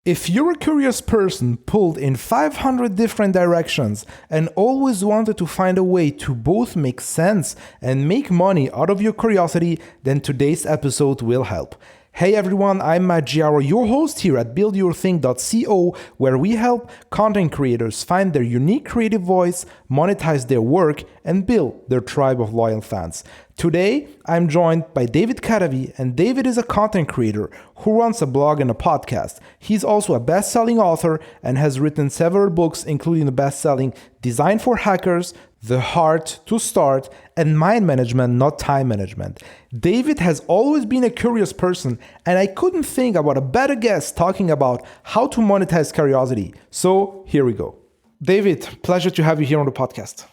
If you're a curious person pulled in 500 different directions and always wanted to find a way to both make sense and make money out of your curiosity, then today's episode will help. Hey everyone, I'm Matt Giaro, your host here at buildyourthing.co, where we help content creators find their unique creative voice, monetize their work, and build their tribe of loyal fans. Today, I'm joined by David Kadavy, and David is a content creator who runs a blog and a podcast. He's also a best-selling author and has written several books, including the best-selling Design for Hackers, The Heart to Start, and Mind Management, Not Time Management. David has always been a curious person, and I couldn't think about a better guest talking about how to monetize curiosity. So here we go. David, pleasure to have you here on the podcast.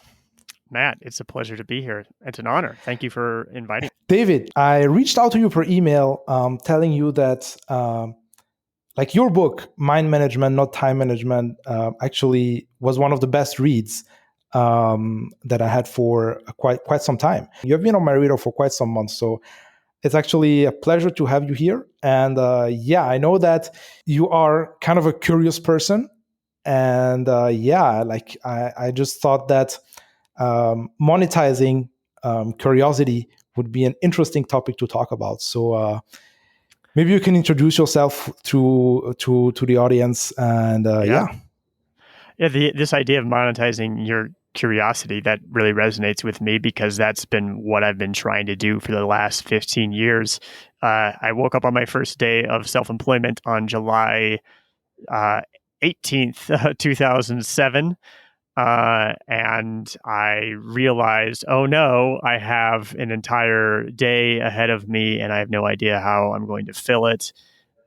Matt, it's a pleasure to be here. It's an honor. Thank you for inviting me. David, I reached out to you per email telling you that your book, Mind Management, Not Time Management, actually was one of the best reads that I had for quite some time. You have been on my radar for quite some months, so it's actually a pleasure to have you here. And I know that you are kind of a curious person, and I just thought that monetizing curiosity would be an interesting topic to talk about. So maybe you can introduce yourself to the audience, and this idea of monetizing your curiosity, that really resonates with me because that's been what I've been trying to do for the last 15 years. I woke up on my first day of self-employment on July 18th, 2007. And I realized, oh no, I have an entire day ahead of me and I have no idea how I'm going to fill it.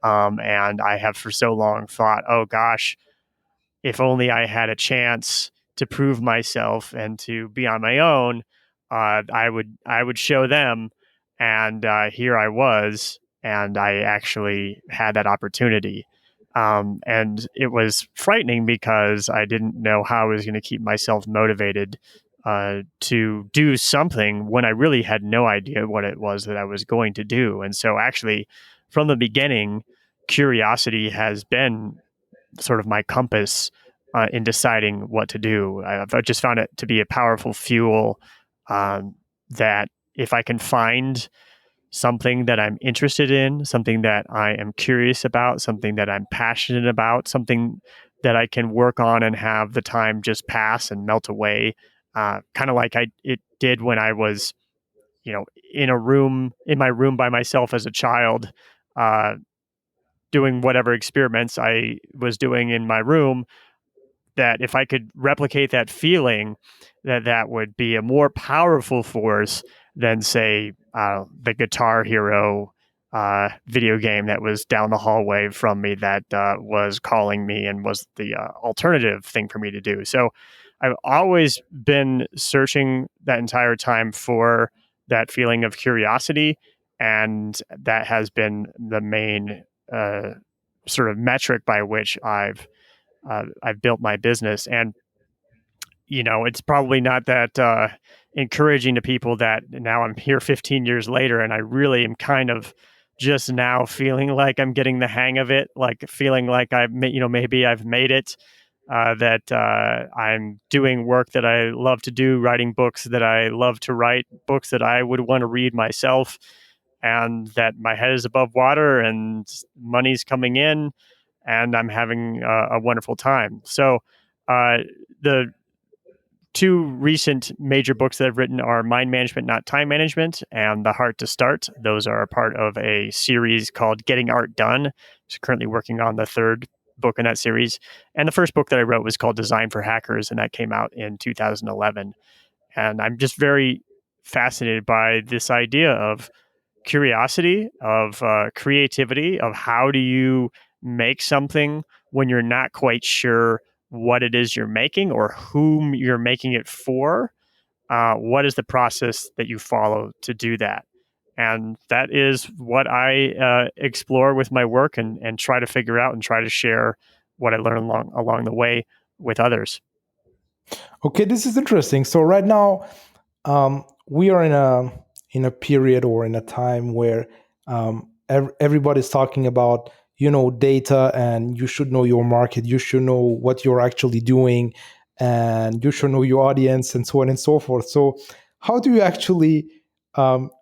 And I have for so long thought, oh gosh, if only I had a chance to prove myself and to be on my own, I would show them. And here I was, and I actually had that opportunity. And it was frightening because I didn't know how I was going to keep myself motivated to do something when I really had no idea what it was that I was going to do. And so actually, from the beginning, curiosity has been sort of my compass in deciding what to do. I've just found it to be a powerful fuel that if I can find something that I'm interested in, something that I am curious about, something that I'm passionate about, something that I can work on and have the time just pass and melt away, kind of like it did when I was, in my room by myself as a child, doing whatever experiments I was doing in my room. That if I could replicate that feeling, that would be a more powerful force than, say, the Guitar Hero video game that was down the hallway from me that was calling me and was the alternative thing for me to do. So I've always been searching that entire time for that feeling of curiosity, and that has been the main sort of metric by which I've built my business. And it's probably not that encouraging to people that now I'm here 15 years later and I really am kind of just now feeling like I'm getting the hang of it, like feeling like maybe I've made it, that I'm doing work that I love to do, writing books that I love to write, books that I would want to read myself, and that my head is above water and money's coming in and I'm having a wonderful time. So the two recent major books that I've written are Mind Management, Not Time Management, and The Heart to Start. Those are a part of a series called Getting Art Done. I'm currently working on the third book in that series. And the first book that I wrote was called Design for Hackers, and that came out in 2011. And I'm just very fascinated by this idea of curiosity, of creativity, of how do you make something when you're not quite sure what it is you're making or whom you're making it for. What is the process that you follow to do that? And that is what I explore with my work and try to figure out and try to share what I learn along the way with others. Okay, this is interesting. So right now, we are in a period or in a time where everybody's talking about data, and you should know your market, you should know what you're actually doing, and you should know your audience, and so on and so forth. So how do you actually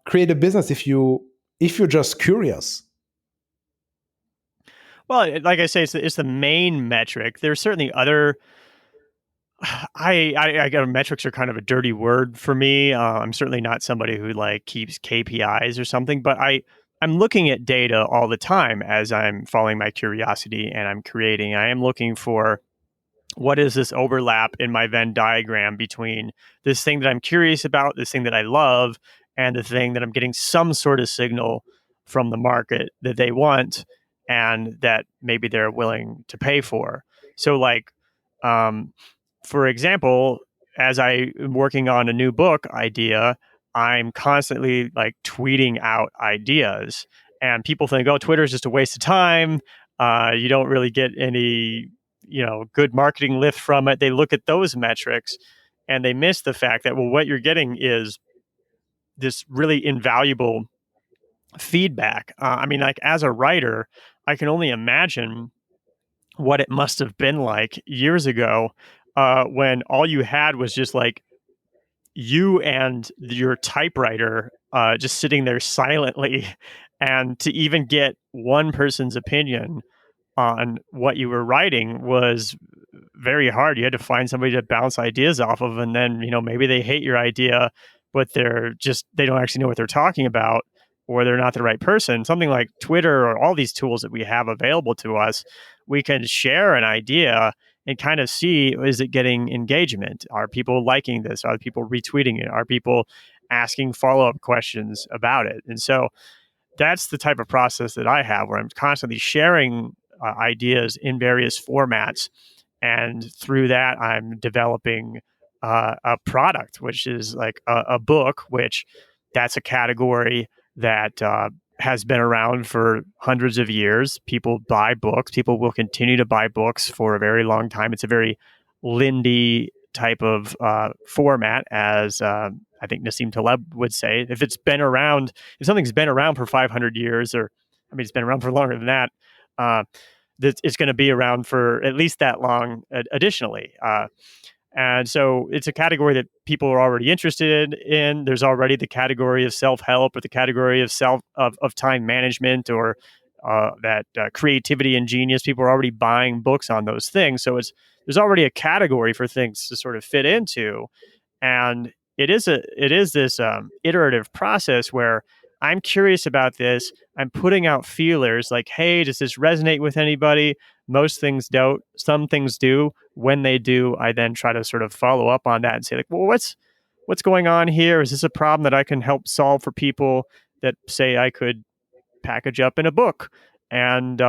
create a business if you're just curious? Well, like I say, it's the main metric. There's certainly other. I got metrics are kind of a dirty word for me. I'm certainly not somebody who like keeps KPIs or something, but I'm looking at data all the time as I'm following my curiosity and I'm creating. I am looking for what is this overlap in my Venn diagram between this thing that I'm curious about, this thing that I love, and the thing that I'm getting some sort of signal from the market that they want and that maybe they're willing to pay for. So, like, um, for example, as I am working on a new book idea, I'm constantly like tweeting out ideas, and people think, "Oh, Twitter is just a waste of time. You don't really get any, good marketing lift from it." They look at those metrics, and they miss the fact that what you're getting is this really invaluable feedback. I mean, like as a writer, I can only imagine what it must have been like years ago when all you had was just like you and your typewriter just sitting there silently. And to even get one person's opinion on what you were writing was very hard. You had to find somebody to bounce ideas off of, and then maybe they hate your idea, but they don't actually know what they're talking about, or they're not the right person. Something like Twitter or all these tools that we have available to us, we can share an idea and kind of see, is it getting engagement? Are people liking this? Are people retweeting it? Are people asking follow-up questions about it? And so that's the type of process that I have, where I'm constantly sharing ideas in various formats, and through that, I'm developing a product, which is like a book, which that's a category that has been around for hundreds of years. People buy books. People will continue to buy books for a very long time. It's a very Lindy type of format, as I think Nassim Taleb would say. If something's been around for 500 years, or I mean, it's been around for longer than that, uh, it's going to be around for at least that long additionally. And so it's a category that people are already interested in. There's already the category of self-help, or the category of time management, or that creativity and genius. People are already buying books on those things. So there's already a category for things to sort of fit into. And it is this iterative process where I'm curious about this. I'm putting out feelers like, hey, does this resonate with anybody? Most things don't. Some things do. When they do, I then try to sort of follow up on that and say, like, well, what's going on here? Is this a problem that I can help solve for people that say I could package up in a book? And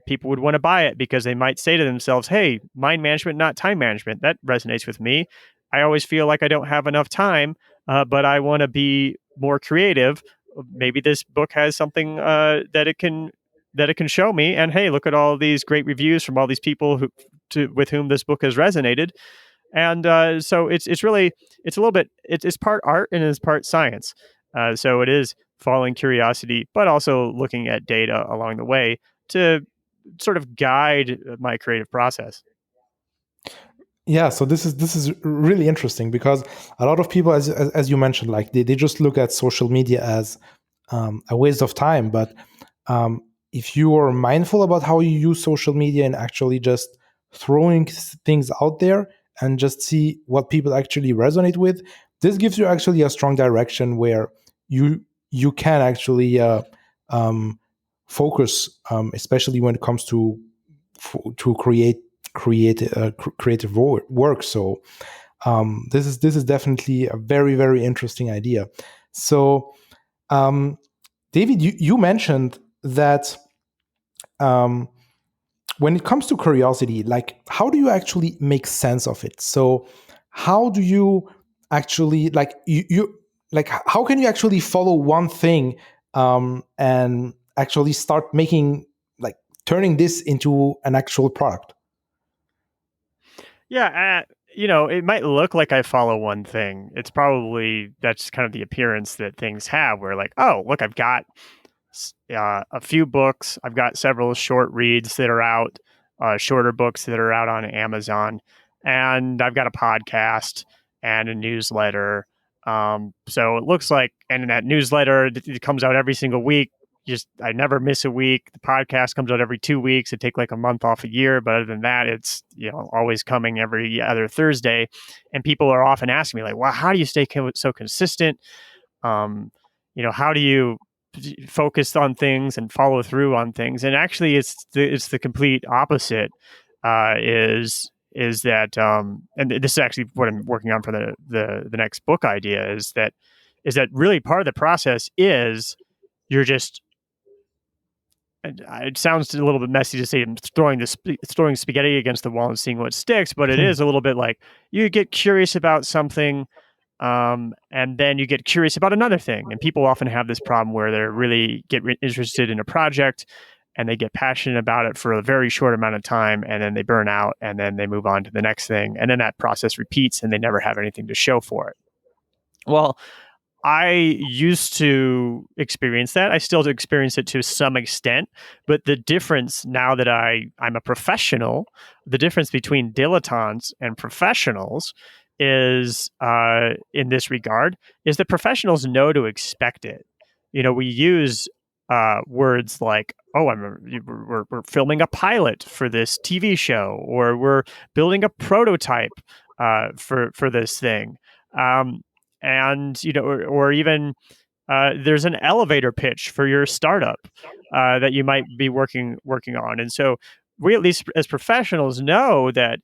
people would want to buy it because they might say to themselves, hey, mind management, not time management. That resonates with me. I always feel like I don't have enough time, but I want to be more creative. Maybe this book has something that it can show me. And hey, look at all these great reviews from all these people with whom this book has resonated. And so it's really, it's a little bit, it's part art and it's part science. So it is following curiosity, but also looking at data along the way to sort of guide my creative process. Yeah, so this is really interesting, because a lot of people, as you mentioned, like they just look at social media as a waste of time. But if you are mindful about how you use social media and actually just throwing things out there and just see what people actually resonate with, this gives you actually a strong direction where you can actually focus, especially when it comes to creative work. So this is definitely a very, very interesting idea. So David, you mentioned that um, when it comes to curiosity, like how do you actually make sense of it? So how do you actually like you like how can you actually follow one thing and actually start making, like, turning this into an actual product? Yeah, it might look like I follow one thing. It's probably that's kind of the appearance that things have, where like, oh, look, I've got a few books. I've got several short reads that are out, shorter books that are out on Amazon, and I've got a podcast and a newsletter. So it looks like, and that newsletter, it comes out every single week. Just I never miss a week. The podcast comes out every 2 weeks. It take like a month off a year, but other than that, it's always coming every other Thursday. And people are often asking me like, "Wow, how do you stay so consistent? Um, how do you focus on things and follow through on things?" And actually, it's the complete opposite. Is that and this is actually what I'm working on for the next book idea, is that really part of the process is you're just, it sounds a little bit messy to say I'm throwing spaghetti against the wall and seeing what sticks, but it is a little bit like you get curious about something, and then you get curious about another thing. And people often have this problem where they really get interested in a project and they get passionate about it for a very short amount of time, and then they burn out, and then they move on to the next thing. And then that process repeats and they never have anything to show for it. Well, I used to experience that. I still experience it to some extent, but the difference now that I'm a professional, the difference between dilettantes and professionals is, in this regard, is that professionals know to expect it. We use words like, "Oh, we're filming a pilot for this TV show," or "We're building a prototype for this thing." And or even there's an elevator pitch for your startup that you might be working on. And so we, at least as professionals, know that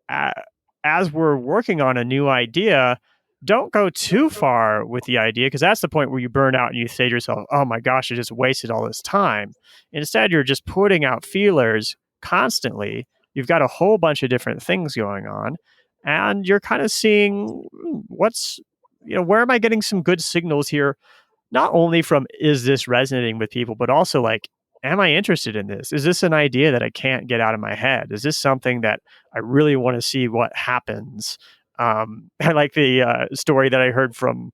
uh, as we're working on a new idea, don't go too far with the idea, because that's the point where you burn out and you say to yourself, "Oh my gosh, I just wasted all this time." Instead, you're just putting out feelers constantly. You've got a whole bunch of different things going on, and you're kind of seeing where am I getting some good signals here? Not only from, is this resonating with people, but also like, am I interested in this? Is this an idea that I can't get out of my head? Is this something that I really want to see what happens? I like the story that I heard from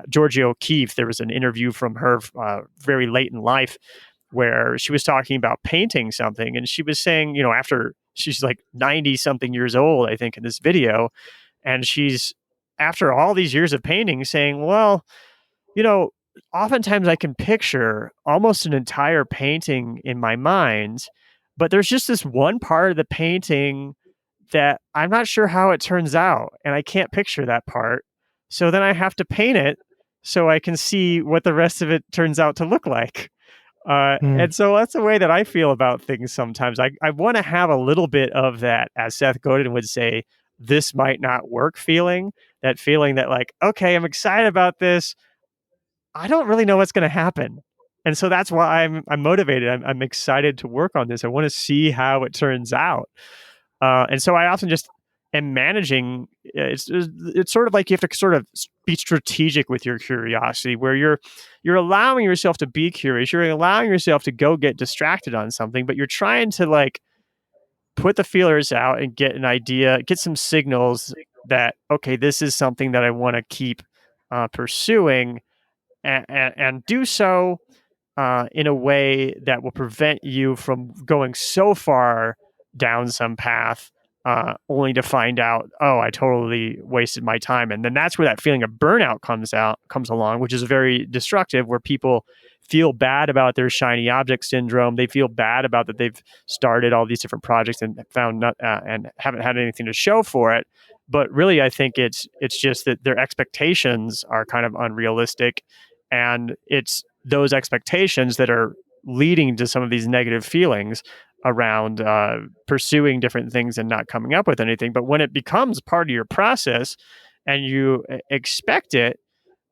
Georgia O'Keeffe. There was an interview from her very late in life where she was talking about painting something. And she was saying, after she's like 90 something years old, I think, in this video, and she's, after all these years of painting, saying, "Well, you know, oftentimes I can picture almost an entire painting in my mind, but there's just this one part of the painting that I'm not sure how it turns out, and I can't picture that part. So then I have to paint it so I can see what the rest of it turns out to look like." And so that's the way that I feel about things sometimes. I want to have a little bit of that, as Seth Godin would say, "This might not work" feeling, that feeling that like, okay, I'm excited about this. I don't really know what's going to happen. And so that's why I'm motivated. I'm excited to work on this. I want to see how it turns out. And so I often just am managing. It's sort of like you have to sort of be strategic with your curiosity, where you're allowing yourself to be curious. You're allowing yourself to go get distracted on something, but you're trying to like put the feelers out and get an idea, get some signals that, okay, this is something that I want to keep pursuing, and do so in a way that will prevent you from going so far down some path, only to find out, oh, I totally wasted my time. And then that's where that feeling of burnout comes along, which is very destructive, where people feel bad about their shiny object syndrome. They feel bad about that they've started all these different projects and found and haven't had anything to show for it. But really, I think it's just that their expectations are kind of unrealistic, and it's those expectations that are leading to some of these negative feelings around pursuing different things and not coming up with anything. But when it becomes part of your process and you expect it,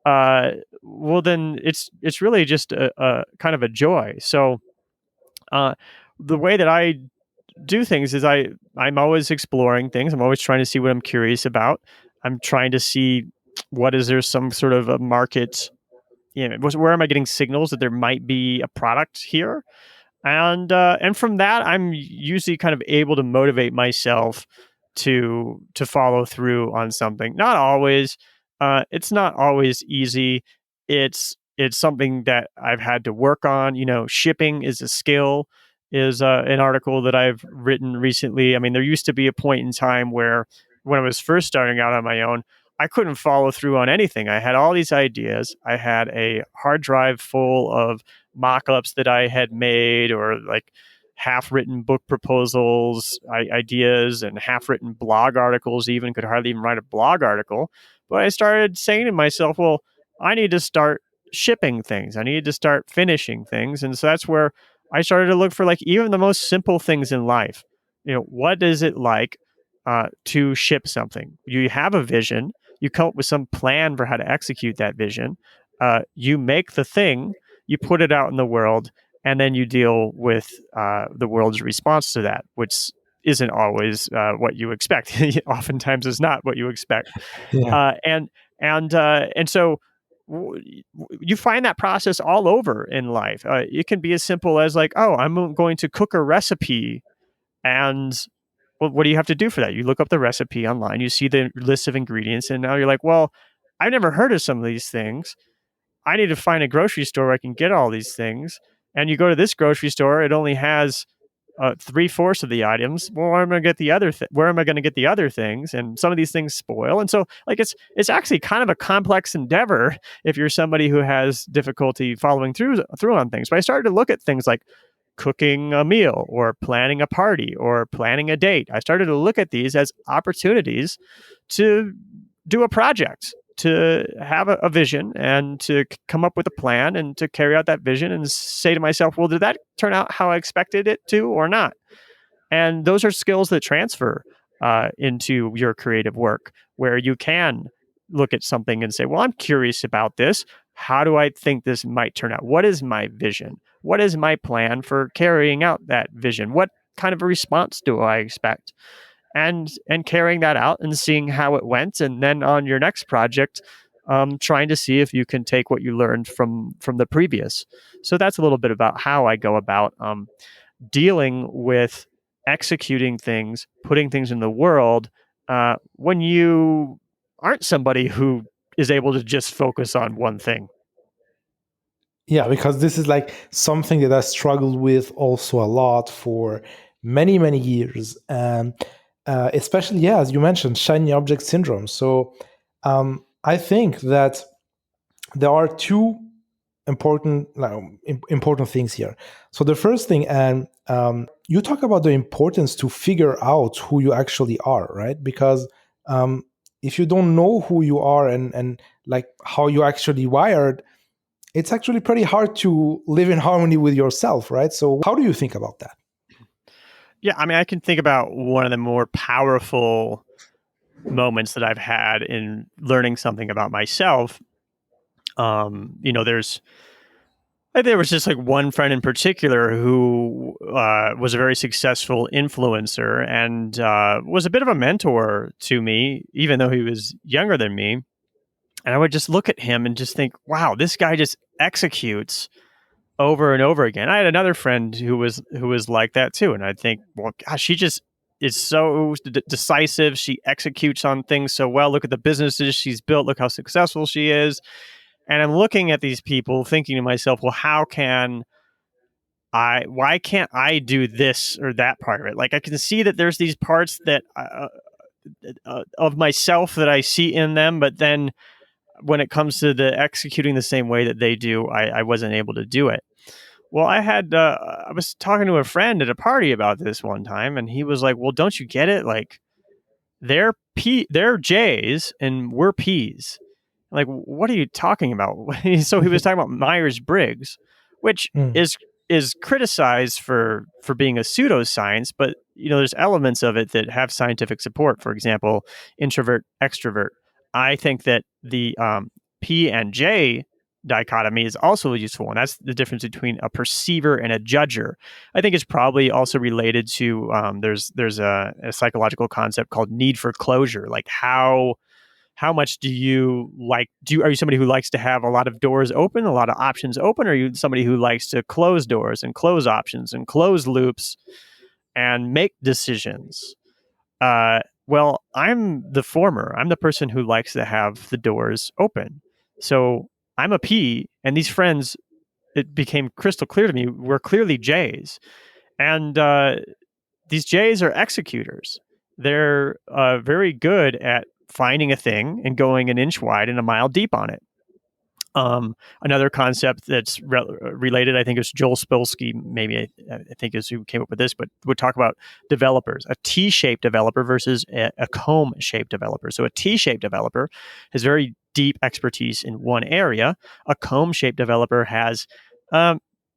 well, then it's really just a kind of a joy. So the way that I do things is I'm always exploring things. I'm always trying to see what I'm curious about. I'm trying to see what is there some sort of a market. Where am I getting signals that there might be a product here? And from that, I'm usually kind of able to motivate myself to follow through on something. Not always. It's not always easy. It's it's something that I've had to work on. Shipping is a skill, is an article that I've written recently. I mean, there used to be a point in time where, when I was first starting out on my own, I couldn't follow through on anything. I had all these ideas. I had a hard drive full of mock-ups that I had made, or like half-written book proposals, ideas, and half-written blog articles. Even could hardly even write a blog article. But I started saying to myself, well, I need to start shipping things. I needed to start finishing things. And so that's where I started to look for, like, even the most simple things in life. What is it like to ship something? You have a vision, you come up with some plan for how to execute that vision. You make the thing, you put it out in the world, and then you deal with the world's response to that, which isn't always what you expect. Oftentimes, is not what you expect. Yeah. And so you find that process all over in life. It can be as simple as, like, oh, I'm going to cook a recipe, and well, what do you have to do for that? You look up the recipe online, you see the list of ingredients, and now you're like, well, I've never heard of some of these things. I need to find a grocery store where I can get all these things. And you go to this grocery store, it only has 3/4 of the items. Well, where am I going to get the other? Where am I going to get the other things? And some of these things spoil. And so, like, it's actually kind of a complex endeavor if you're somebody who has difficulty following through on things. But I started to look at things like cooking a meal, or planning a party, or planning a date. I started to look at these as opportunities to do a project, to have a vision, and to come up with a plan, and to carry out that vision, and say to myself, well, did that turn out how I expected it to, or not? And those are skills that transfer into your creative work, where you can look at something and say, well, I'm curious about this. How do I think this might turn out? What is my vision? What is my plan for carrying out that vision? What kind of a response do I expect? And carrying that out and seeing how it went, and then on your next project, trying to see if you can take what you learned from the previous. So that's a little bit about how I go about dealing with executing things, putting things in the world, when you aren't somebody who is able to just focus on one thing. Yeah, because this is like something that I struggled with also a lot for many, many years. And especially, yeah, as you mentioned, shiny object syndrome. So I think that there are two important things here. So the first thing, and you talk about the importance to figure out who you actually are, right? Because if you don't know who you are, and like how you actually wired, it's actually pretty hard to live in harmony with yourself, right? So how do you think about that? Yeah, I mean, I can think about one of the more powerful moments that I've had in learning something about myself. There was just like one friend in particular who was a very successful influencer, and was a bit of a mentor to me, even though he was younger than me. And I would just look at him and just think, wow, this guy just executes over and over again. I had another friend who was like that too, and I'd think, well, gosh, she just is so decisive. She executes on things so well. Look at the businesses she's built. Look how successful she is. And I'm looking at these people, thinking to myself, well, why can't I do this or that part of it? Like, I can see that there's these parts that of myself that I see in them, but then when it comes to the executing the same way that they do, I wasn't able to do it. Well, I was talking to a friend at a party about this one time, and he was like, well, don't you get it? Like, they're J's and we're P's. Like, what are you talking about? So he was talking about Myers-Briggs, which Mm. is criticized for being a pseudoscience, but there's elements of it that have scientific support. For example, introvert, extrovert. I think that the P and J dichotomy is also useful, and that's the difference between a perceiver and a judger. I think it's probably also related to there's a psychological concept called need for closure. Like, how much do you like? Are you somebody who likes to have a lot of doors open, a lot of options open, or are you somebody who likes to close doors and close options and close loops and make decisions? I'm the former. I'm the person who likes to have the doors open. So I'm a P, and these friends, it became crystal clear to me, were clearly J's. And these J's are executors. They're very good at finding a thing and going an inch wide and a mile deep on it. Another concept that's related, I think, is Joel Spolsky. Maybe I think is who came up with this, but would talk about developers: a T-shaped developer versus a comb-shaped developer. So a T-shaped developer has very deep expertise in one area. A comb-shaped developer has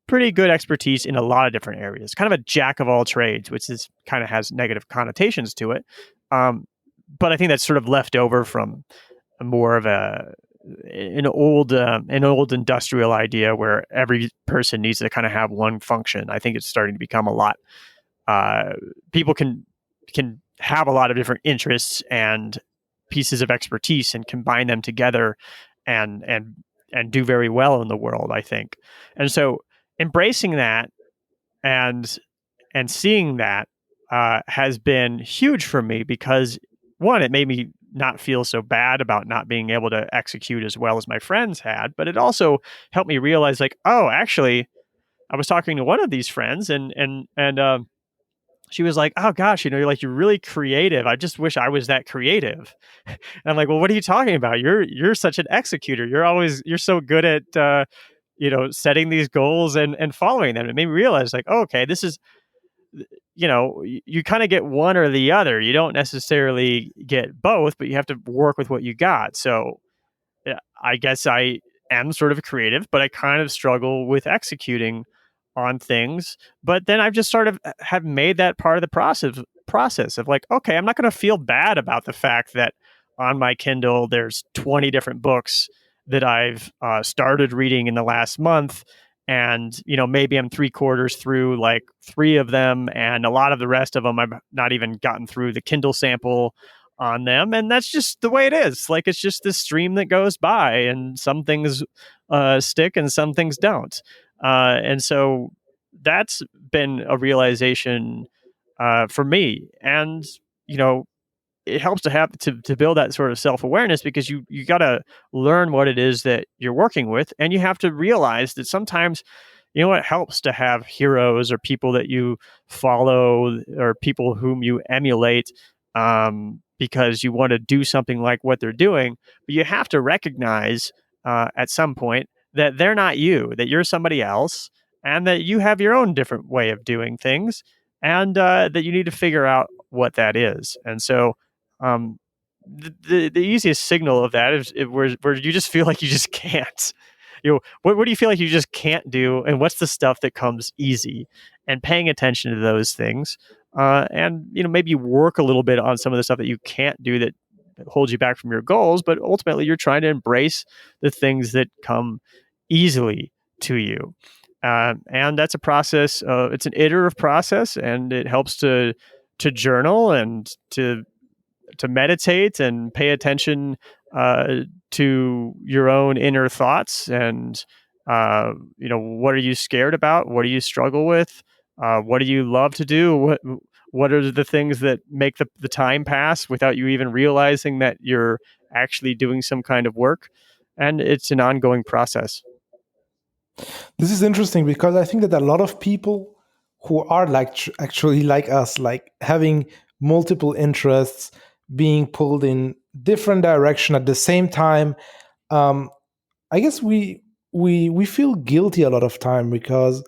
pretty good expertise in a lot of different areas. Kind of a jack of all trades, which is kind of has negative connotations to it. But I think that's sort of left over from more of an old industrial idea where every person needs to kind of have one function. I think it's starting to become a lot. People can have a lot of different interests and pieces of expertise and combine them together and do very well in the world, I think. And so embracing that and seeing that has been huge for me because, one, it made me not feel so bad about not being able to execute as well as my friends had, but it also helped me realize, like, oh, actually, I was talking to one of these friends, and she was like, "Oh gosh, you're really creative. I just wish I was that creative." And I'm like, "Well, what are you talking about? You're such an executor. You're so good at setting these goals and following them." It made me realize, like, oh, okay, this is, you kind of get one or the other. You don't necessarily get both, but you have to work with what you got. So I guess I am sort of creative, but I kind of struggle with executing on things. But then I've just sort of have made that part of the process of, like, okay, I'm not going to feel bad about the fact that on my Kindle there's 20 different books that I've started reading in the last month. And, maybe I'm 3/4 through like 3 of them, and a lot of the rest of them I've not even gotten through the Kindle sample on them. And that's just the way it is. Like, it's just this stream that goes by, and some things stick and some things don't. And so that's been a realization for me. And, it helps to have to build that sort of self-awareness, because you got to learn what it is that you're working with, and you have to realize that sometimes, it helps to have heroes or people that you follow or people whom you emulate, because you want to do something like what they're doing. But you have to recognize at some point that they're not you, that you're somebody else, and that you have your own different way of doing things, and that you need to figure out what that is. And so the easiest signal of that is where you just feel like you just can't. What do you feel like you just can't do, and what's the stuff that comes easy? And paying attention to those things, and maybe work a little bit on some of the stuff that you can't do that holds you back from your goals. But ultimately, you're trying to embrace the things that come easily to you, and that's a process. It's an iterative process, and it helps to journal and to meditate and pay attention to your own inner thoughts, and what are you scared about, what do you struggle with, what do you love to do, what are the things that make the time pass without you even realizing that you're actually doing some kind of work. And it's an ongoing process. This is interesting because I think that a lot of people who are like actually like us, like having multiple interests, being pulled in different direction at the same time, um, I guess we feel guilty a lot of time because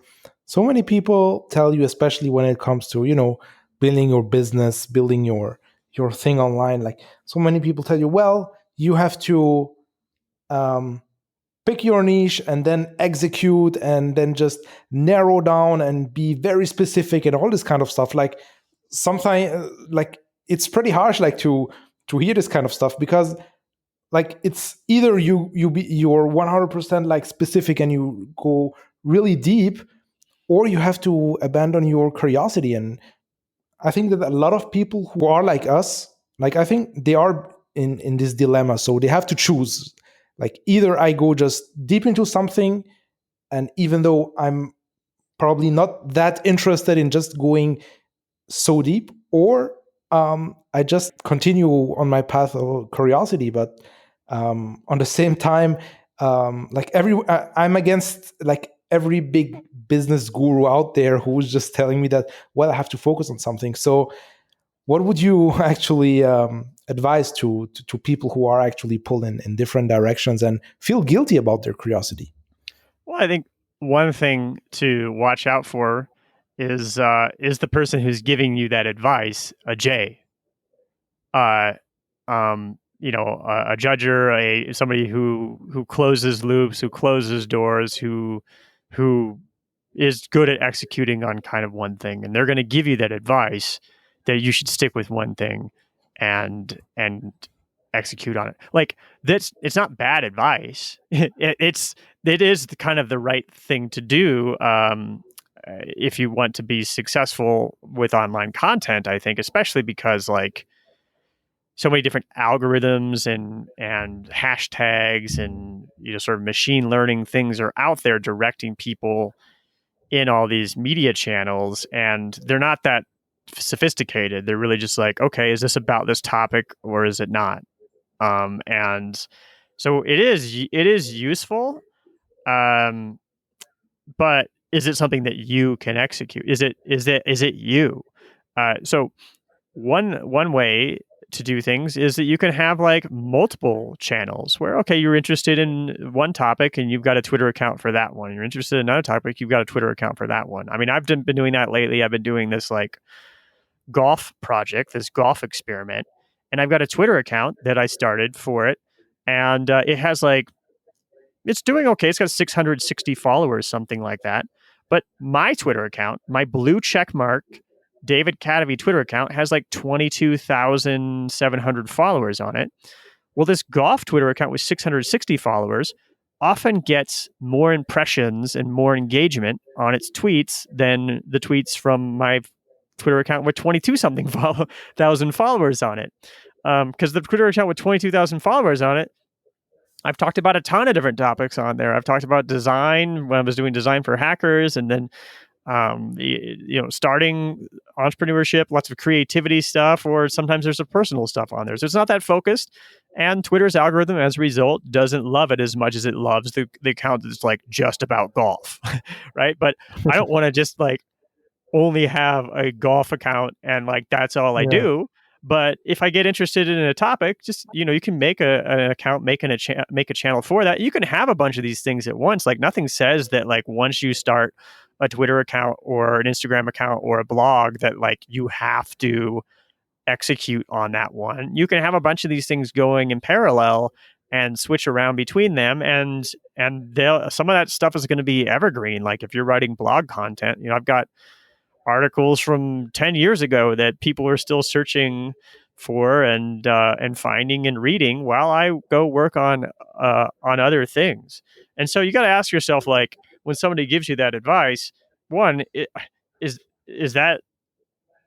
so many people tell you, especially when it comes to building your business, building your thing online. Like, so many people tell you, well, you have to um, pick your niche and then execute and then just narrow down and be very specific and all this kind of stuff. Like, sometimes, like, it's pretty harsh, like, to hear this kind of stuff, because like it's either you're 100% like specific and you go really deep, or you have to abandon your curiosity. And I think that a lot of people who are like us, like, I think they are in this dilemma, so they have to choose. Like, either I go just deep into something, and even though I'm probably not that interested in just going so deep, or I just continue on my path of curiosity, but on the same time, like I'm against like every big business guru out there who's just telling me that, well, I have to focus on something. So what would you actually advise to people who are actually pulled in different directions and feel guilty about their curiosity? Well, I think one thing to watch out for is the person who's giving you that advice a J. Uh, a judger, somebody who closes loops, who closes doors, who is good at executing on kind of one thing, and they're going to give you that advice that you should stick with one thing and execute on it. Like that's it's not bad advice. It is kind of the right thing to do. If you want to be successful with online content, I think, especially because like so many different algorithms and hashtags and sort of machine learning things are out there directing people in all these media channels, and they're not that sophisticated. They're really just like, okay, is this about this topic or is it not? And so it is useful, um, but is it something that you can execute? Is it you? So one way to do things is that you can have like multiple channels where, okay, you're interested in one topic and you've got a Twitter account for that one. You're interested in another topic, you've got a Twitter account for that one. I mean, I've been doing that lately. I've been doing this like golf project, this golf experiment, and I've got a Twitter account that I started for it. And it has like, it's doing okay. It's got 660 followers, something like that. But my Twitter account, my blue check mark David Kadavy Twitter account, has like 22,700 followers on it. Well, this golf Twitter account with 660 followers often gets more impressions and more engagement on its tweets than the tweets from my Twitter account with 22 something thousand followers on it. Because the Twitter account with 22,000 followers on it, I've talked about a ton of different topics on there. I've talked about design when I was doing design for hackers, and then starting entrepreneurship, lots of creativity stuff, or sometimes there's a personal stuff on there. So it's not that focused. And Twitter's algorithm, as a result, doesn't love it as much as it loves the account that's like just about golf, right? But I don't want to just like only have a golf account and like that's all I Yeah. do. But if I get interested in a topic, just you can make an account, make a channel for that. You can have a bunch of these things at once. Like nothing says that like once you start a Twitter account or an Instagram account or a blog that like you have to execute on that one. You can have a bunch of these things going in parallel and switch around between them, and they'll some of that stuff is going to be evergreen. Like if you're writing blog content, I've got articles from 10 years ago that people are still searching for and finding and reading while I go work on other things. And so you got to ask yourself, like, when somebody gives you that advice, one, is is that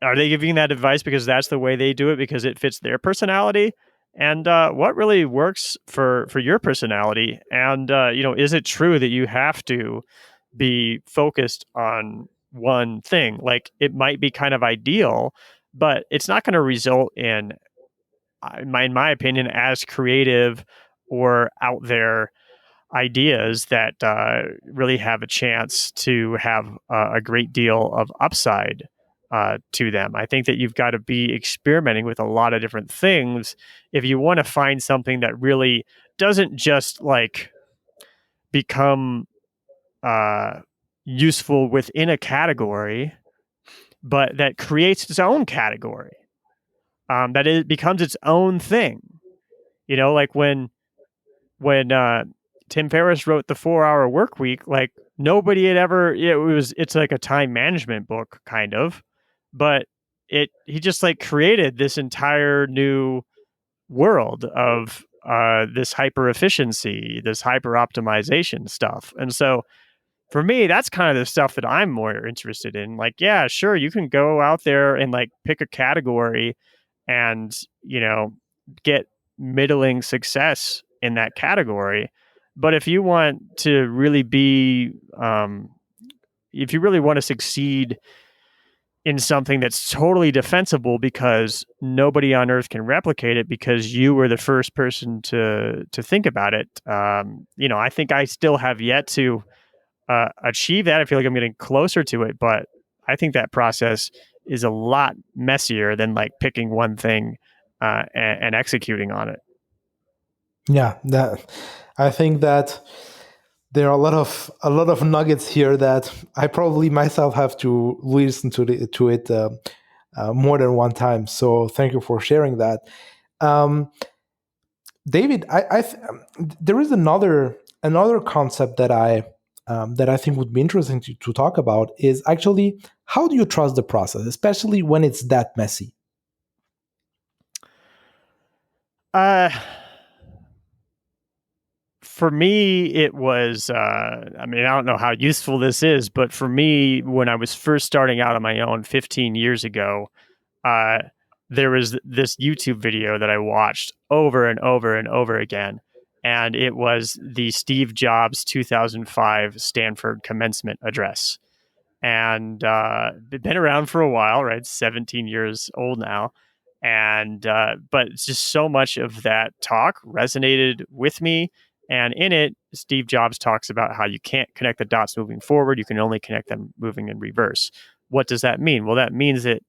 are they giving that advice because that's the way they do it because it fits their personality? And what really works for your personality? And is it true that you have to be focused on one thing? Like it might be kind of ideal, but it's not going to result in my opinion, as creative or out there ideas that really have a chance to have a great deal of upside to them. I think that you've got to be experimenting with a lot of different things if you want to find something that really doesn't just like become uh, useful within a category, but that creates its own category. That it becomes its own thing. Like when Tim Ferriss wrote the 4 Hour Work Week, like nobody had ever. It's like a time management book, kind of, but he just like created this entire new world of this hyper efficiency, this hyper optimization stuff, and so for me, that's kind of the stuff that I'm more interested in. Like, yeah, sure, you can go out there and like pick a category and, get middling success in that category. But if you want to really be, if you really want to succeed in something that's totally defensible because nobody on earth can replicate it because you were the first person to think about it. I think I still have yet to achieve that. I feel like I'm getting closer to it, but I think that process is a lot messier than like picking one thing and executing on it. Yeah, that I think that there are a lot of nuggets here that I probably myself have to listen to it more than one time. So thank you for sharing that. Um, David, there is another concept that I think would be interesting to talk about is actually how do you trust the process, especially when it's that messy? Uh, for me, it was, I mean, I don't know how useful this is, but for me, when I was first starting out on my own 15 years ago, uh, there was this YouTube video that I watched over and over and over again. And it was the Steve Jobs 2005 Stanford commencement address. And been around for a while, right? 17 years old now. And but it's just so much of that talk resonated with me. And in it, Steve Jobs talks about how you can't connect the dots moving forward, you can only connect them moving in reverse. What does that mean? Well, that means that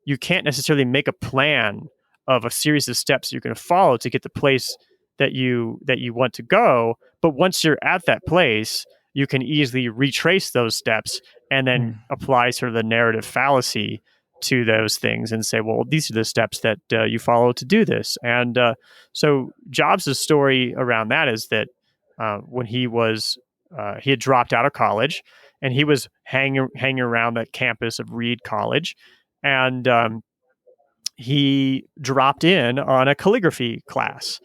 you can't necessarily make a plan of a series of steps you're going to follow to get the place that you want to go. But once you're at that place, you can easily retrace those steps and then apply sort of the narrative fallacy to those things and say, well, these are the steps that you follow to do this. And so Jobs' story around that is that when he had dropped out of college and he was hanging around the campus of Reed College, and he dropped in on a calligraphy class.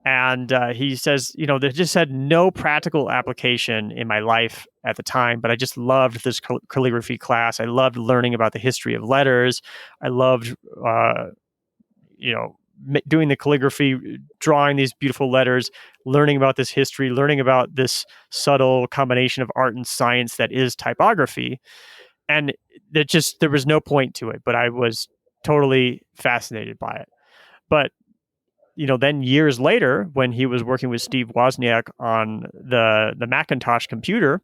And he says, they just had no practical application in my life at the time, but I just loved this calligraphy class. I loved learning about the history of letters. I loved, doing the calligraphy, drawing these beautiful letters, learning about this history, learning about this subtle combination of art and science that is typography. And there was no point to it, but I was totally fascinated by it. But then years later, when he was working with Steve Wozniak on the Macintosh computer,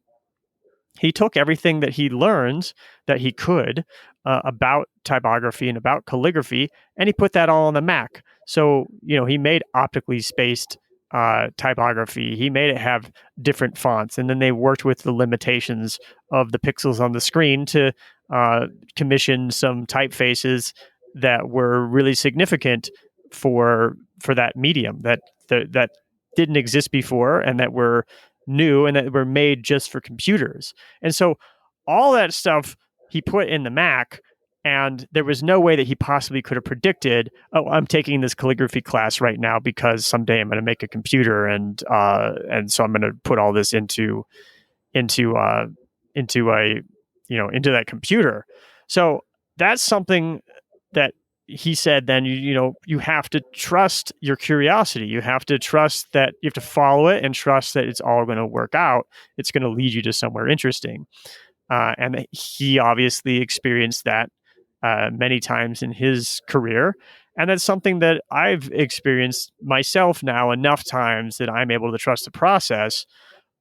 he took everything that he learned that he could about typography and about calligraphy, and he put that all on the Mac. So, he made optically spaced typography. He made it have different fonts, and then they worked with the limitations of the pixels on the screen to commission some typefaces that were really significant for that medium that didn't exist before and that were new and that were made just for computers. And so all that stuff he put in the Mac, and there was no way that he possibly could have predicted, oh, I'm taking this calligraphy class right now because someday I'm going to make a computer, and so I'm going to put all this into a into that computer. So that's something that he said then you have to trust your curiosity. You have to trust that you have to follow it and trust that it's all going to work out. It's going to lead you to somewhere interesting. And he obviously experienced that many times in his career. And that's something that I've experienced myself now enough times that I'm able to trust the process.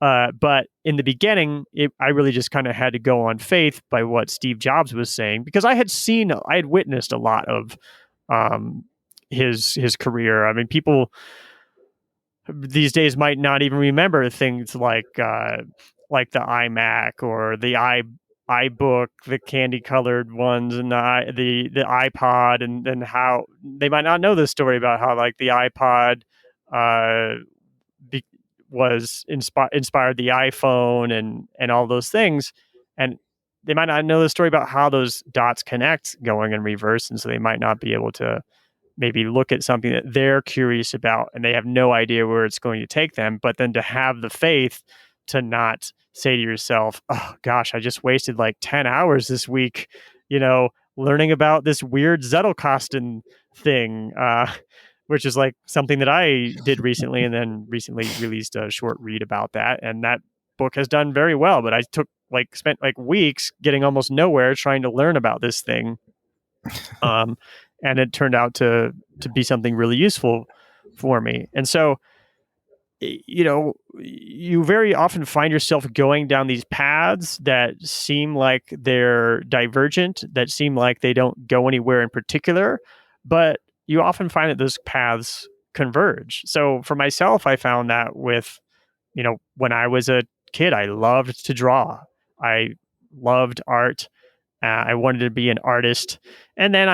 But in the beginning, I really just kind of had to go on faith by what Steve Jobs was saying, because I had witnessed a lot of um, his career. I mean, people these days might not even remember things like the iMac or the iBook, the candy colored ones, and the iPod, and how they might not know the story about how like the iPod uh, be, inspired the iPhone and all those things, and they might not know the story about how those dots connect going in reverse, and so they might not be able to maybe look at something that they're curious about and they have no idea where it's going to take them, but then to have the faith to not say to yourself, oh gosh, I just wasted like 10 hours this week, learning about this weird Zettelkasten thing, which is like something that I did recently, and then recently released a short read about that. And that book has done very well, but I took spent like weeks getting almost nowhere trying to learn about this thing. And it turned out to be something really useful for me. And so, you very often find yourself going down these paths that seem like they're divergent, that seem like they don't go anywhere in particular, but you often find that those paths converge. So for myself, I found that with, when I was a kid, I loved to draw. I loved art. I wanted to be an artist. And then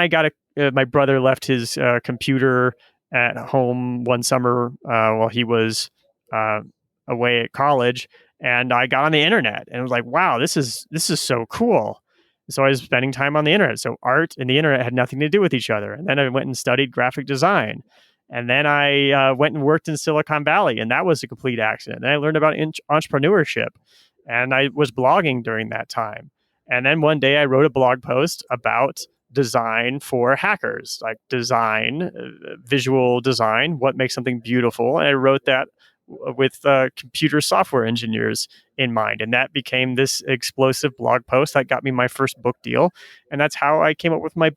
my brother left his computer at home one summer while he was uh, away at college, and I got on the internet and was like, wow, this is so cool. So I was spending time on the internet. So art and the internet had nothing to do with each other. And then I went and studied graphic design. And then I went and worked in Silicon Valley, and that was a complete accident. Then I learned about entrepreneurship, and I was blogging during that time. And then one day I wrote a blog post about design for hackers, like design, visual design, what makes something beautiful. And I wrote that with computer software engineers in mind. And that became this explosive blog post that got me my first book deal. And that's how I came up with my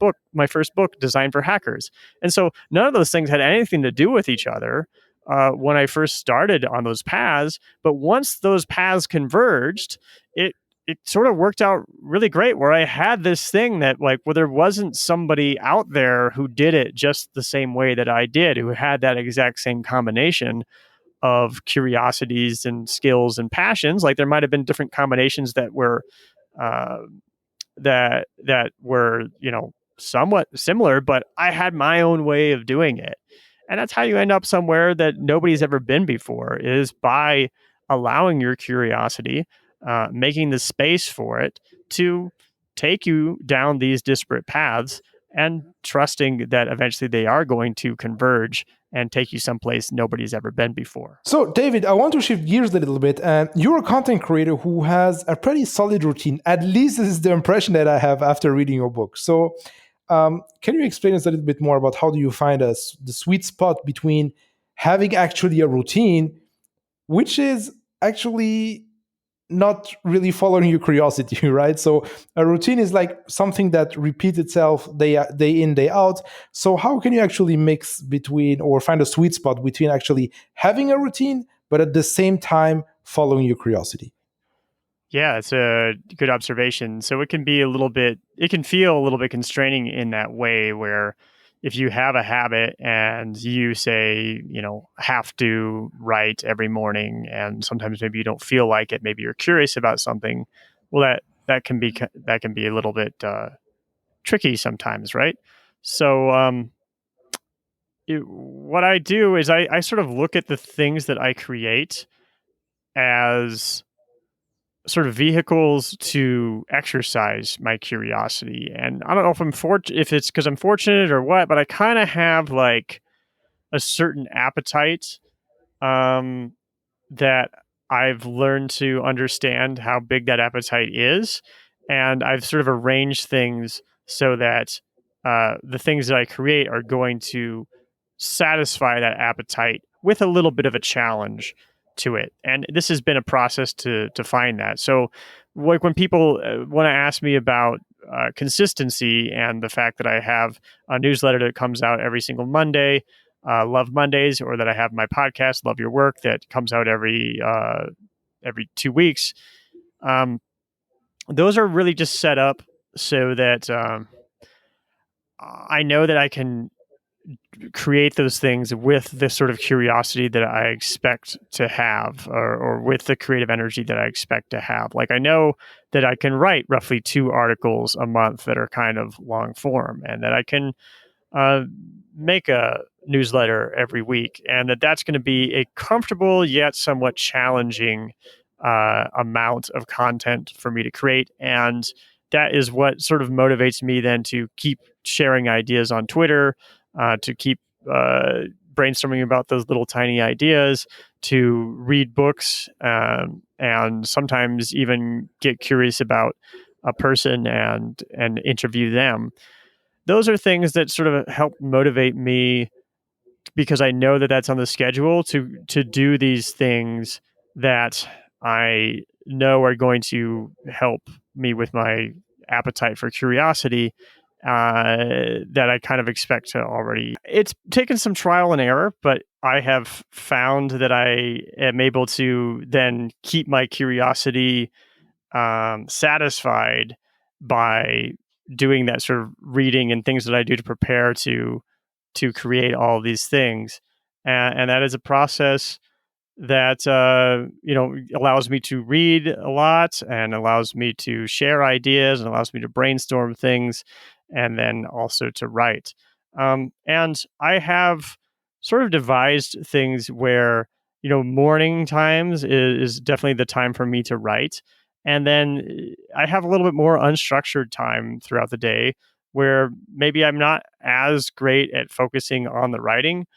first book, Design for Hackers. And so none of those things had anything to do with each other when I first started on those paths. But once those paths converged, it sort of worked out really great, where I had this thing that, like, where there wasn't somebody out there who did it just the same way that I did, who had that exact same combination of curiosities and skills and passions. Like, there might have been different combinations that were uh, that were, somewhat similar, but I had my own way of doing it. And that's how you end up somewhere that nobody's ever been before, is by allowing your curiosity, making the space for it to take you down these disparate paths, and trusting that eventually they are going to converge and take you someplace nobody's ever been before. So, David, I want to shift gears a little bit. You're a content creator who has a pretty solid routine. At least this is the impression that I have after reading your book. So, can you explain us a little bit more about how do you find the sweet spot between having actually a routine, which is actually not really following your curiosity, right? So a routine is like something that repeats itself day in, day out. So how can you actually mix between, or find a sweet spot between actually having a routine, but at the same time following your curiosity? Yeah, it's a good observation. So it can feel a little bit constraining in that way, where if you have a habit and you say, have to write every morning, and sometimes maybe you don't feel like it, maybe you're curious about something, well, that can be a little bit tricky sometimes, right? So what I do is I sort of look at the things that I create as sort of vehicles to exercise my curiosity. And I don't know if it's because I'm fortunate or what, but I kind of have like a certain appetite um, that I've learned to understand how big that appetite is. And I've sort of arranged things so that the things that I create are going to satisfy that appetite with a little bit of a challenge to it. And this has been a process to find that. So, like, when people want to ask me about consistency and the fact that I have a newsletter that comes out every single Monday, Love Mondays, or that I have my podcast, Love Your Work, that comes out every 2 weeks. Those are really just set up so that I know that I can create those things with the sort of curiosity that I expect to have, or with the creative energy that I expect to have. Like, I know that I can write roughly 2 articles a month that are kind of long form, and that I can make a newsletter every week, and that's going to be a comfortable yet somewhat challenging amount of content for me to create. And that is what sort of motivates me then to keep sharing ideas on Twitter, to keep brainstorming about those little tiny ideas, to read books, and sometimes even get curious about a person and interview them. Those are things that sort of help motivate me, because I know that that's on the schedule to do these things that I know are going to help me with my appetite for curiosity, that I kind of expect to already. It's taken some trial and error, but I have found that I am able to then keep my curiosity satisfied by doing that sort of reading and things that I do to prepare to create all these things, and that is a process that allows me to read a lot and allows me to share ideas and allows me to brainstorm things and then also to write. And I have sort of devised things where morning times is definitely the time for me to write, and then I have a little bit more unstructured time throughout the day where maybe I'm not as great at focusing on the writing,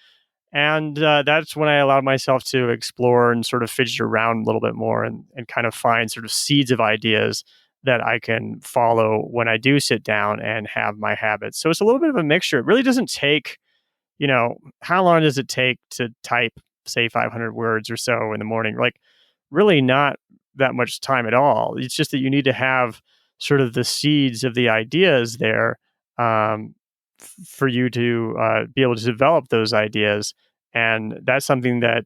and that's when I allowed myself to explore and sort of fidget around a little bit more and kind of find sort of seeds of ideas that I can follow when I do sit down and have my habits. So it's a little bit of a mixture. It really doesn't take, how long does it take to type, say, 500 words or so in the morning? Like, really not that much time at all. It's just that you need to have sort of the seeds of the ideas there, for you to be able to develop those ideas. And that's something that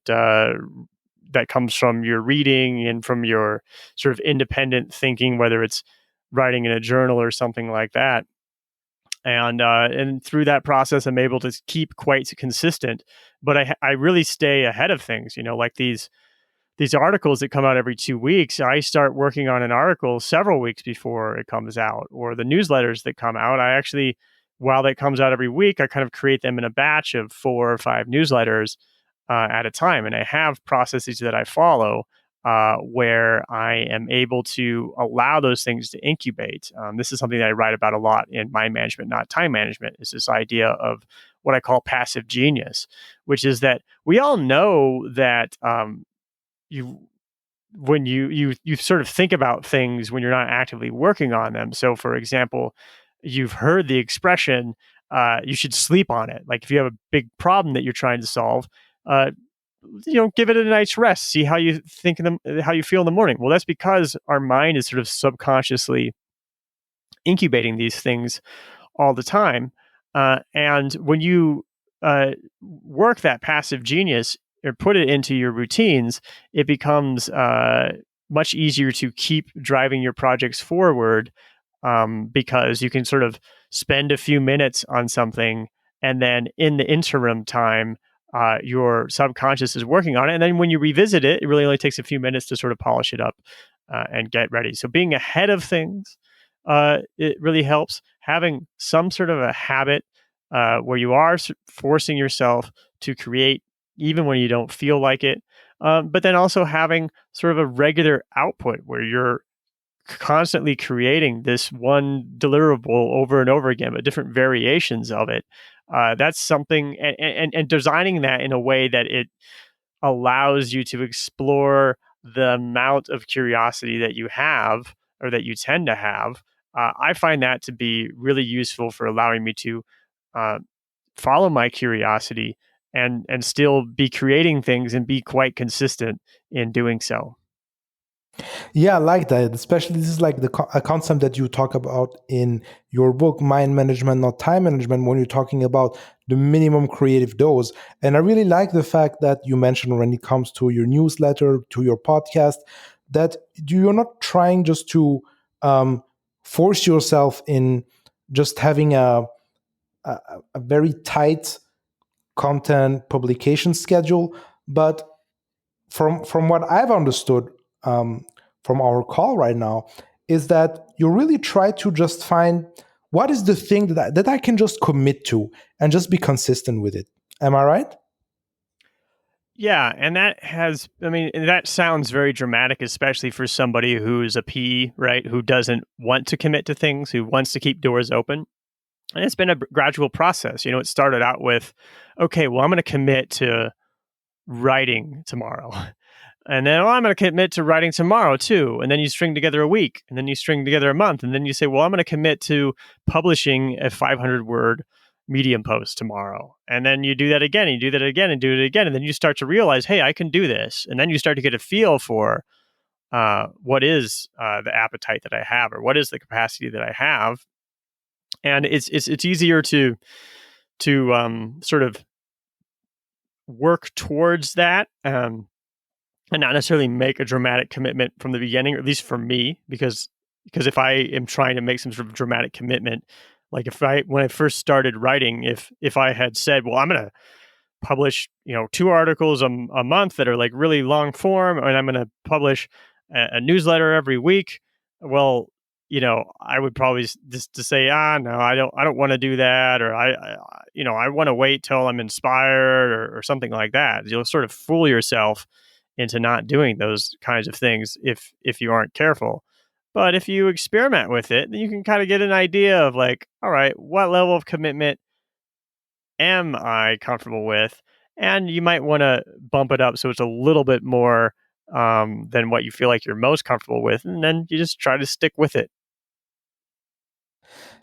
comes from your reading and from your sort of independent thinking, whether it's writing in a journal or something like that. And through that process, I'm able to keep quite consistent. But I really stay ahead of things. Like these articles that come out every 2 weeks, I start working on an article several weeks before it comes out. Or the newsletters that come out, I actually, while that comes out every week, I kind of create them in a batch of 4 or 5 newsletters at a time. And I have processes that I follow where I am able to allow those things to incubate. This is something that I write about a lot in Mind Management, Not Time Management, is this idea of what I call passive genius, which is that we all know that you when you sort of think about things when you're not actively working on them. So, for example, you've heard the expression, you should sleep on it. Like, if you have a big problem that you're trying to solve, uh, give it a night's rest. See how you think how you feel in the morning. Well, that's because our mind is sort of subconsciously incubating these things all the time. And when you work that passive genius or put it into your routines, it becomes much easier to keep driving your projects forward, because you can sort of spend a few minutes on something, and then in the interim time, your subconscious is working on it. And then when you revisit it, it really only takes a few minutes to sort of polish it up and get ready. So being ahead of things, it really helps. Having some sort of a habit where you are forcing yourself to create even when you don't feel like it. But then also having sort of a regular output where you're constantly creating this one deliverable over and over again, but different variations of it. That's something, and designing that in a way that it allows you to explore the amount of curiosity that you have or that you tend to have. I find that to be really useful for allowing me to uh, follow my curiosity and still be creating things and be quite consistent in doing so. Yeah, I like that. Especially this is like a concept that you talk about in your book, Mind Management, Not Time Management, when you're talking about the minimum creative dose. And I really like the fact that you mentioned when it comes to your newsletter, to your podcast, that you're not trying just to force yourself in just having a, a very tight content publication schedule, but from what I've understood from our call right now, is that you really try to just find what is the thing that I can just commit to and just be consistent with it. Am I right? Yeah, and that sounds very dramatic, especially for somebody who's a P, right? Who doesn't want to commit to things, who wants to keep doors open. And it's been a gradual process. It started out with, okay, well, I'm going to commit to writing tomorrow. And then, I'm going to commit to writing tomorrow too. And then you string together a week, and then you string together a month. And then you say, well, I'm going to commit to publishing a 500-word Medium post tomorrow. And then you do that again, and you do that again, and do it again. And then you start to realize, hey, I can do this. And then you start to get a feel for, what is the appetite that I have, or what is the capacity that I have. And it's easier to sort of work towards that, and not necessarily make a dramatic commitment from the beginning, or at least for me, because if I am trying to make some sort of dramatic commitment, like if I when I first started writing, if I had said, well, I'm going to publish, 2 articles a month that are like really long form, and I'm going to publish a newsletter every week. Well, I would probably just to say, no, I don't want to do that, or I want to wait till I'm inspired, or something like that. You'll sort of fool yourself into not doing those kinds of things if you aren't careful. But if you experiment with it, then you can kind of get an idea of like, all right, what level of commitment am I comfortable with? And you might want to bump it up so it's a little bit more than what you feel like you're most comfortable with. And then you just try to stick with it.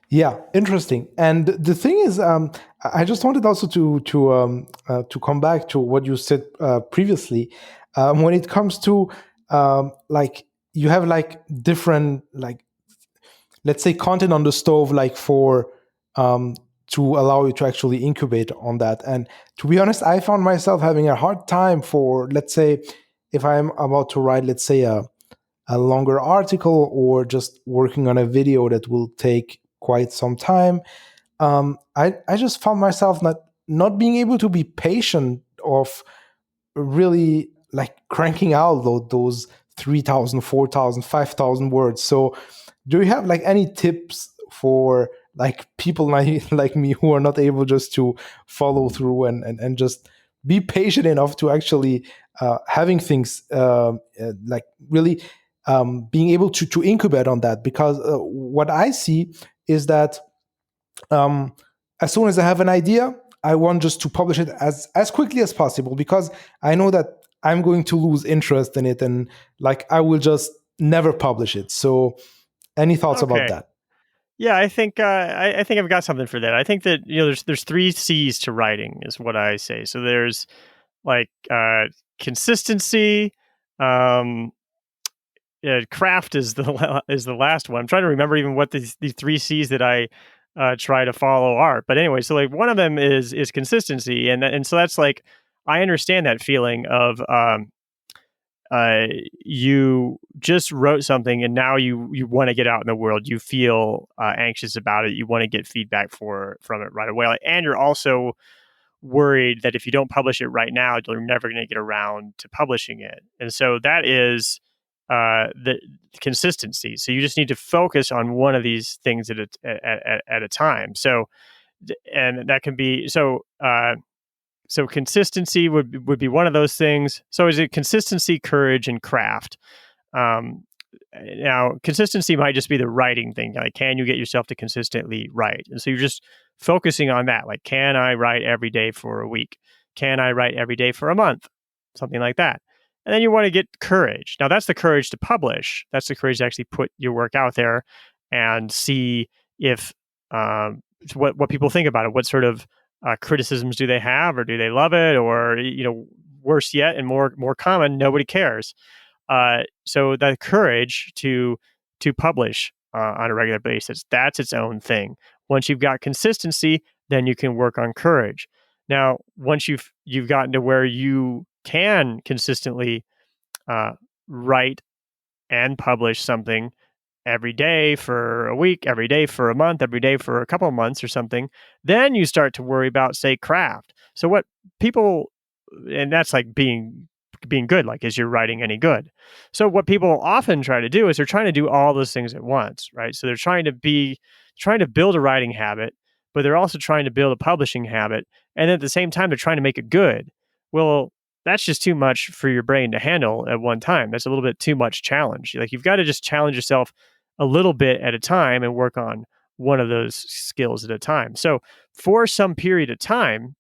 Yeah, interesting. And the thing is, I just wanted also to come back to what you said previously. When it comes to like you have like different, like, let's say, content on the stove, like for um, to allow you to actually incubate on that. And to be honest, I found myself having a hard time for, let's say, if I'm about to write, let's say, a longer article, or just working on a video that will take quite some time. I just found myself not being able to be patient of really like cranking out those 3,000, 4,000, 5,000 words. So do you have like any tips for like people like me who are not able just to follow through and just be patient enough to actually having things like really being able to incubate on that? Because what I see is that um, as soon as I have an idea, I want just to publish it as quickly as possible, because I know that I'm going to lose interest in it, and like I will just never publish it. So, any thoughts about Okay. that? Yeah, I think I've got something for that. I think that there's 3 C's to writing, is what I say. So there's like consistency, um, craft is is the last one. I'm trying to remember even what these 3 C's that I try to follow are. But anyway, so like one of them is consistency, and so that's like I understand that feeling of uh, you just wrote something and now you want to get out in the world. You feel anxious about it. You want to get feedback from it right away, and you're also worried that if you don't publish it right now, you're never going to get around to publishing it. And so that is the consistency. So you just need to focus on one of these things at a time. So, and that can be so consistency would be one of those things. So is it consistency, courage, and craft? Um, Now, consistency might just be the writing thing. Like, can you get yourself to consistently write? And so you're just focusing on that. Like, can I write every day for a week? Can I write every day for a month? Something like that. And then you want to get courage. Now, that's the courage to publish. That's the courage to actually put your work out there and see if what people think about it. What sort of criticisms do they have, or do they love it, or worse yet, and more common, nobody cares. So the courage to publish on a regular basis, that's its own thing. Once you've got consistency, then you can work on courage. Now, once you've gotten to where you can consistently uh, write and publish something every day for a week, every day for a month, every day for a couple of months or something, then you start to worry about, say, craft. So what people, and that's like being good, like, is your writing any good? So what people often try to do is they're trying to do all those things at once, right? So they're trying to build a writing habit, but they're also trying to build a publishing habit, and at the same time they're trying to make it good. Well, that's just too much for your brain to handle at one time. That's a little bit too much challenge. Like, you've got to just challenge yourself a little bit at a time and work on one of those skills at a time. So for some period of time,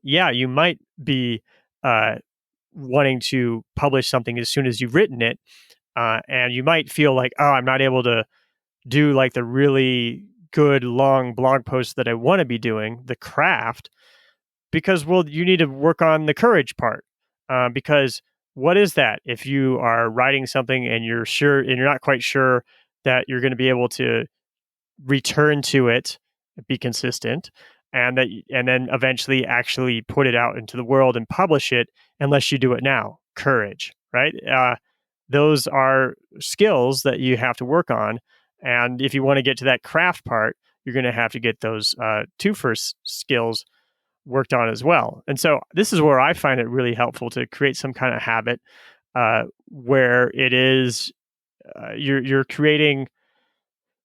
yeah, you might be uh, wanting to publish something as soon as you've written it, and you might feel like, oh, I'm not able to do like the really good long blog posts that I want to be doing, the craft, because, well, you need to work on the courage part, because what is that? If you are writing something and you're not quite sure that you're going to be able to return to it, be consistent, and then eventually actually put it out into the world and publish it, unless you do it now. Courage, right? Those are skills that you have to work on, and if you want to get to that craft part, you're going to have to get those two first skills worked on as well. And so this is where I find it really helpful to create some kind of habit where it is you're creating,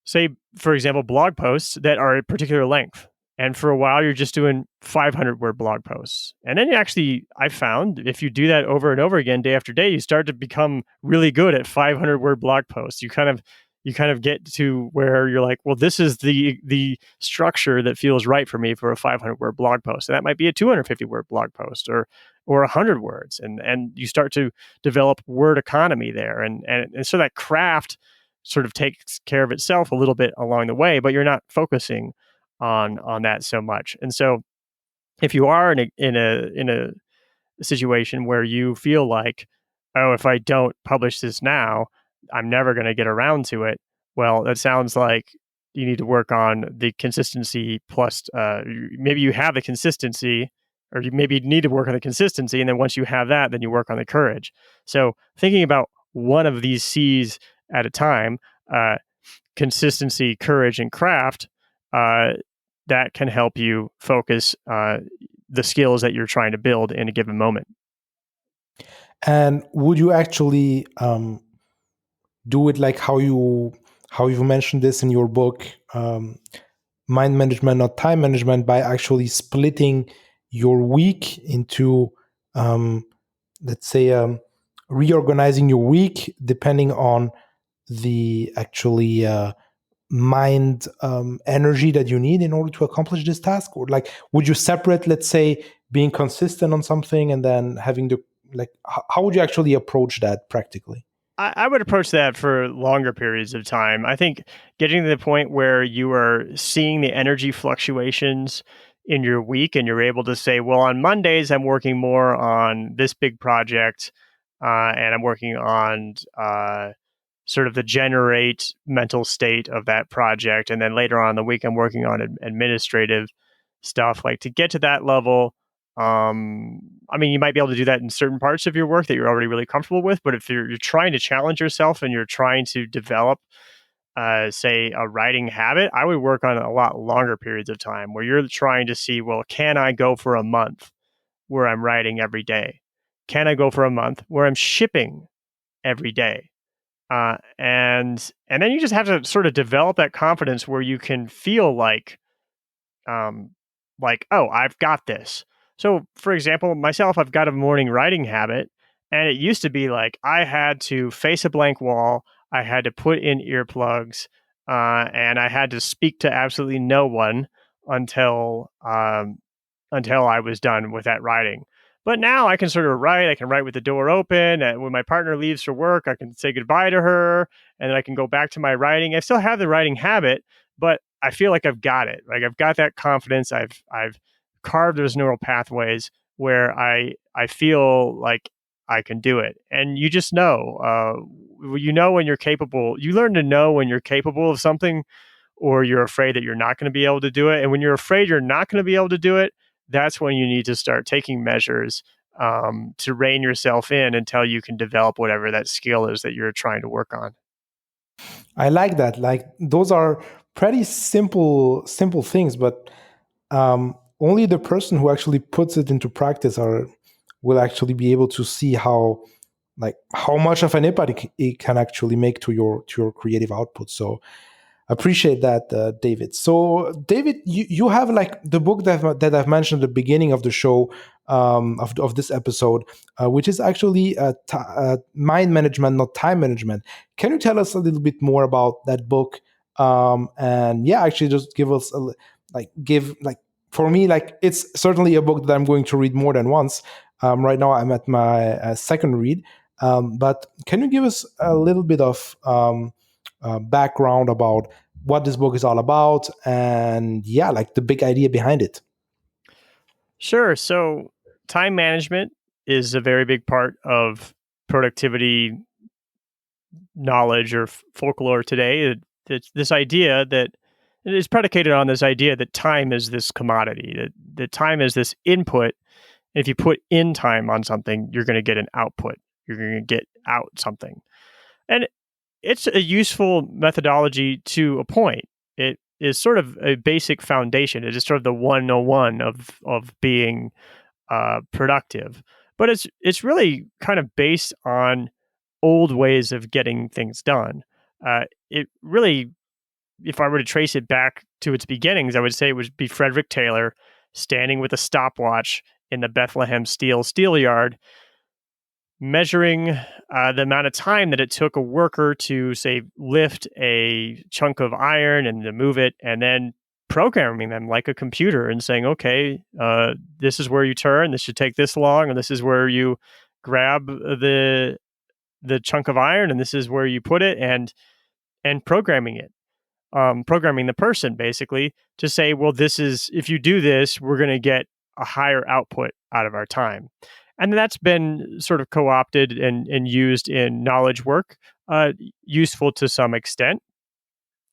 say, for example, blog posts that are a particular length. And for a while, you're just doing 500 word blog posts. And then I found if you do that over and over again, day after day, you start to become really good at 500 word blog posts. You kind of get to where you're like, well, this is the structure that feels right for me for a 500 word blog post. And that might be a 250 word blog post or 100 words. And you start to develop word economy there. And so that craft sort of takes care of itself a little bit along the way, but you're not focusing on that so much. And so if you are in a situation where you feel like, oh, if I don't publish this now, I'm never going to get around to it. Well, that sounds like you need to work on the consistency plus maybe you have the consistency, or you maybe need to work on the consistency. And then once you have that, then you work on the courage. So thinking about one of these C's at a time, uh, consistency, courage, and craft, uh, that can help you focus the skills that you're trying to build in a given moment. And would you actually do it like how you mentioned this in your book, mind management, not time management, by actually splitting your week into, let's say, reorganizing your week depending on the actually mind energy that you need in order to accomplish this task? Or like, would you separate, let's say, being consistent on something and then having the, like, how would you actually approach that practically? I would approach that for longer periods of time. I think getting to the point where you are seeing the energy fluctuations in your week and you're able to say, well, on Mondays, I'm working more on this big project and I'm working on sort of the generate mental state of that project. And then later on in the week, I'm working on administrative stuff. Like to get to that level, I mean, you might be able to do that in certain parts of your work that you're already really comfortable with. But if you're trying to challenge yourself and you're trying to develop, say, a writing habit, I would work on a lot longer periods of time where you're trying to see, well, can I go for a month where I'm writing every day? Can I go for a month where I'm shipping every day? And then you just have to sort of develop that confidence where you can feel um, like, oh, I've got this. So, for example, myself, I've got a morning writing habit, and it used to be like I had to face a blank wall, I had to put in earplugs, and I had to speak to absolutely no one until until I was done with that writing. But now I can sort of write. I can write with the door open. And when my partner leaves for work, I can say goodbye to her, and then I can go back to my writing. I still have the writing habit, but I feel like I've got it. Like I've got that confidence. I've carved those neural pathways where I feel like I can do it. And you just know, you know when you're capable. You learn to know when you're capable of something, or you're afraid that you're not going to be able to do it. And when you're afraid you're not going to be able to do it, that's when you need to start taking measures to rein yourself in until you can develop whatever that skill is that you're trying to work on. I like that. Like, those are pretty simple things, but only the person who actually puts it into practice are will actually be able to see how much of an impact it can actually make to your creative output. So appreciate that, David. So, David, you have like the book that I've mentioned at the beginning of the show, of this episode, which is actually mind management, not time management. Can you tell us a little bit more about that book? And yeah, actually, just give us give like for me, like, it's certainly a book that I'm going to read more than once. Right now, I'm at my second read. But can you give us a little bit of background about what this book is all about, and yeah, like the big idea behind it? Sure. So, time management is a very big part of productivity knowledge or folklore today. This idea that it is predicated on this idea that time is this commodity, that time is this input. And if you put in time on something, you're going to get an output. You're going to get out something. And it's a useful methodology to a point. It is sort of a basic foundation. It is sort of the 101 of being productive. But it's really kind of based on old ways of getting things done. It really, if I were to trace it back to its beginnings, I would say it would be Frederick Taylor standing with a stopwatch in the Bethlehem steel yard, measuring the amount of time that it took a worker to, say, lift a chunk of iron and to move it, and then programming them like a computer and saying, okay, this is where you turn, this should take this long, and this is where you grab the chunk of iron, and this is where you put it, and programming it. Programming the person basically to say, well, this is, if you do this, we're going to get a higher output out of our time. And that's been sort of co-opted and used in knowledge work, useful to some extent.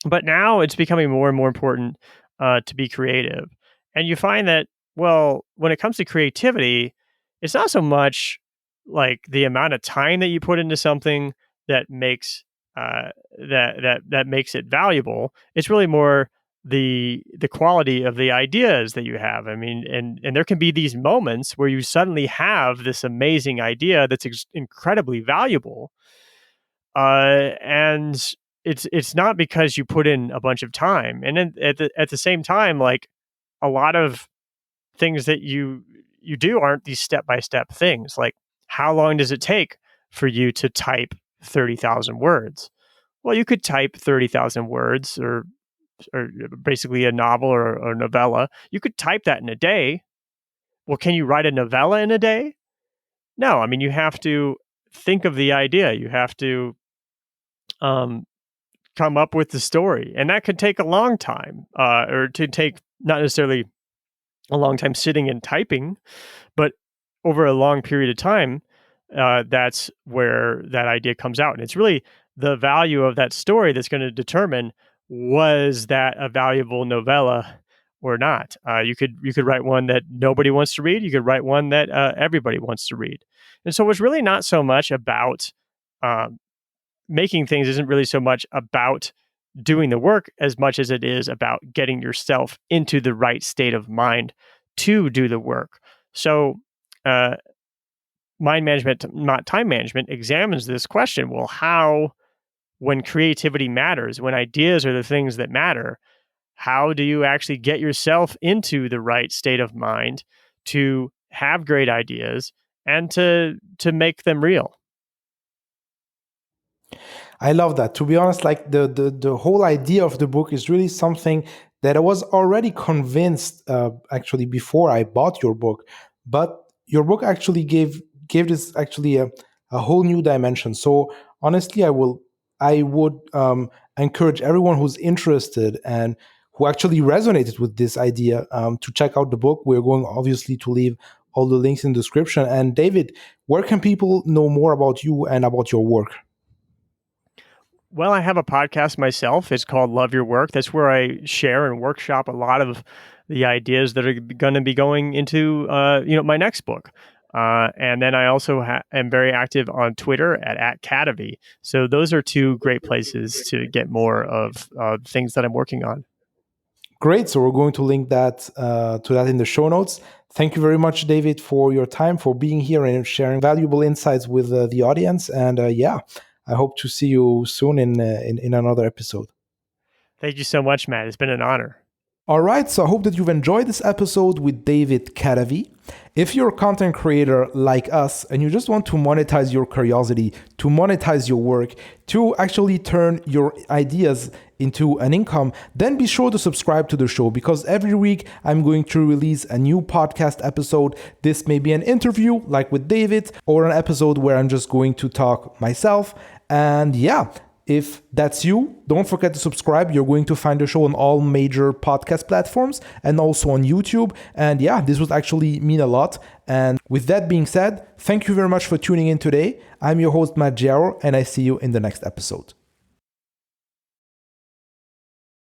But now it's becoming more and more important to be creative. And you find that, well, when it comes to creativity, it's not so much like the amount of time that you put into something that makes that makes it valuable. It's really more the quality of the ideas that you have. I mean, and there can be these moments where you suddenly have this amazing idea that's incredibly valuable, and it's not because you put in a bunch of time. And then at the same time, like a lot of things that you do aren't these step-by-step things. Like, how long does it take for you to type 30,000 words? Well, you could type 30,000 words or basically a novel or a novella. You could type that in a day. Well, can you write a novella in a day? No. I mean, you have to think of the idea. You have to come up with the story. And that could take a long time, or to take not necessarily a long time sitting and typing, but over a long period of time, that's where that idea comes out. And it's really the value of that story that's going to determine, was that a valuable novella or not. You could write one that nobody wants to read. You could write one that everybody wants to read. And so it's really not so much about making things, isn't really so much about doing the work as much as it is about getting yourself into the right state of mind to do the work. So mind management, not time management, examines this question. Well, how, when creativity matters, when ideas are the things that matter, how do you actually get yourself into the right state of mind to have great ideas and to make them real? I love that. To be honest, like the whole idea of the book is really something that I was already convinced, actually, before I bought your book. But your book actually gave this actually a whole new dimension. So honestly, I would encourage everyone who's interested and who actually resonated with this idea to check out the book. We're going obviously to leave all the links in the description. And David, where can people know more about you and about your work? Well, I have a podcast myself. It's called Love Your Work. That's where I share and workshop a lot of the ideas that are going to be going into my next book. And then I also am very active on Twitter at Kadavy. So those are two great places to get more of things that I'm working on. Great. So we're going to link that to that in the show notes. Thank you very much, David, for your time, for being here and sharing valuable insights with the audience. And I hope to see you soon in another episode. Thank you so much, Matt. It's been an honor. All right, so I hope that you've enjoyed this episode with David Kadavy. If you're a content creator like us and you just want to monetize your curiosity, to monetize your work, to actually turn your ideas into an income, then be sure to subscribe to the show, because every week I'm going to release a new podcast episode. This may be an interview like with David, or an episode where I'm just going to talk myself. And If that's you, don't forget to subscribe. You're going to find the show on all major podcast platforms and also on YouTube. And yeah, this would actually mean a lot. And with that being said, thank you very much for tuning in today. I'm your host, Matt Giaro, and I see you in the next episode.